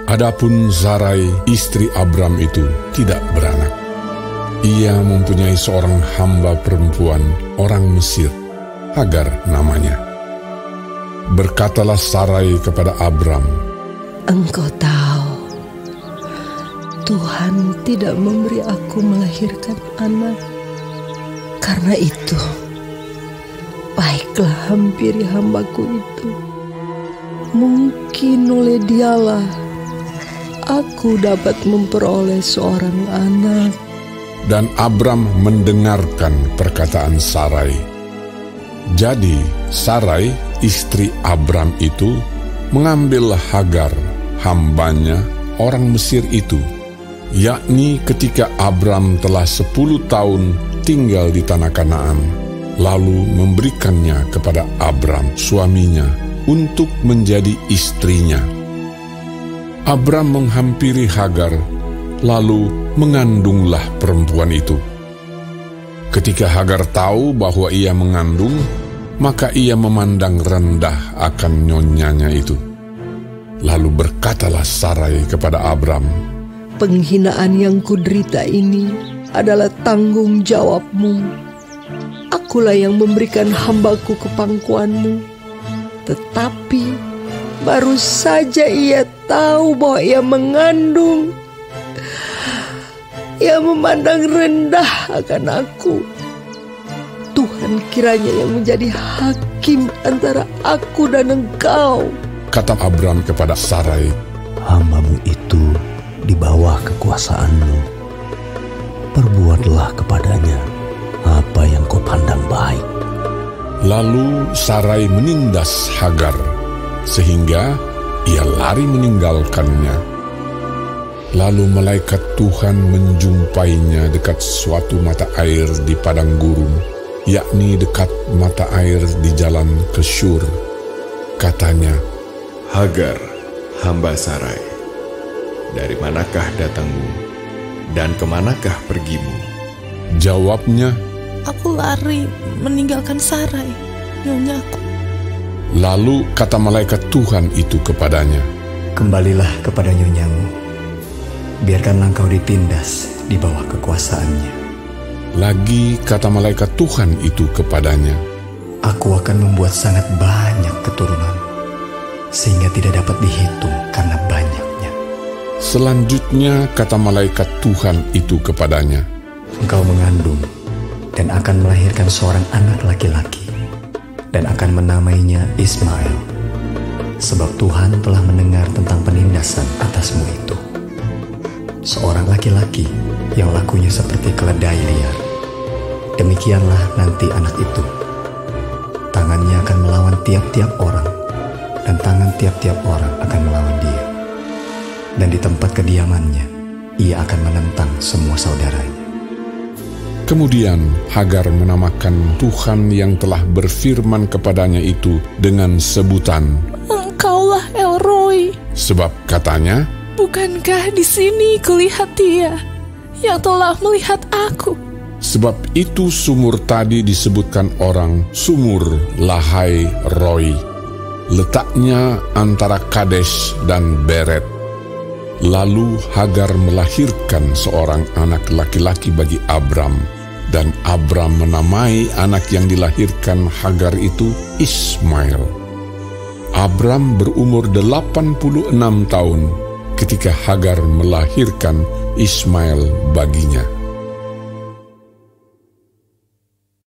Adapun Sarai, istri Abram itu tidak beranak. Ia mempunyai seorang hamba perempuan, orang Mesir, Hagar namanya. Berkatalah Sarai kepada Abram, "Engkau tahu, Tuhan tidak memberi aku melahirkan anak. Karena itu, baiklah hampiri hambaku itu. Mungkin oleh dialah aku dapat memperoleh seorang anak." Dan Abram mendengarkan perkataan Sarai. Jadi Sarai, istri Abram itu, mengambil Hagar, hambanya, orang Mesir itu, yakni ketika Abram telah 10 tahun tinggal di tanah Kanaan, lalu memberikannya kepada Abram, suaminya, untuk menjadi istrinya. Abram menghampiri Hagar, lalu mengandunglah perempuan itu. Ketika Hagar tahu bahwa ia mengandung, maka ia memandang rendah akan nyonyanya itu. Lalu berkatalah Sarai kepada Abram, "Penghinaan yang kuderita ini adalah tanggung jawabmu. Akulah yang memberikan hambaku ke pangkuanmu. Tetapi baru saja ia tahu bahwa ia mengandung. Ia memandang rendah akan aku. Tuhan kiranya yang menjadi hakim antara aku dan engkau." Kata Abram kepada Sarai, "Hambamu itu di bawah kekuasaanmu. Perbuatlah kepadanya apa yang kau pandang baik." Lalu Sarai menindas Hagar, sehingga ia lari meninggalkannya. Lalu malaikat Tuhan menjumpainya dekat suatu mata air di padang gurun, yakni dekat mata air di jalan ke Syur. Katanya, "Hagar, hamba Sarai, dari manakah datangmu dan kemanakah pergimu?" Jawabnya, "Aku lari meninggalkan Sarai, nyonyaku." Lalu kata malaikat Tuhan itu kepadanya, "Kembalilah kepada nyonyamu. Biarkanlah engkau ditindas di bawah kekuasaannya." Lagi kata malaikat Tuhan itu kepadanya, "Aku akan membuat sangat banyak keturunan, sehingga tidak dapat dihitung karena banyaknya." Selanjutnya kata malaikat Tuhan itu kepadanya, "Engkau mengandung dan akan melahirkan seorang anak laki-laki, dan akan menamainya Ismail, sebab Tuhan telah mendengar tentang penindasan atasmu itu. Seorang laki-laki yang lakunya seperti keledai liar. Demikianlah nanti anak itu. Tangannya akan melawan tiap-tiap orang, dan tangan tiap-tiap orang akan melawan dia. Dan di tempat kediamannya, ia akan menentang semua saudaranya." Kemudian Hagar menamakan Tuhan yang telah berfirman kepadanya itu dengan sebutan, "Engkaulah El Roi." Sebab katanya, "Bukankah di sini kulihat Dia yang telah melihat aku?" Sebab itu sumur tadi disebutkan orang Sumur Lahai Roi. Letaknya antara Kades dan Beret. Lalu Hagar melahirkan seorang anak laki-laki bagi Abram, dan Abram menamai anak yang dilahirkan Hagar itu Ismail. Abram berumur 86 tahun ketika Hagar melahirkan Ismail baginya.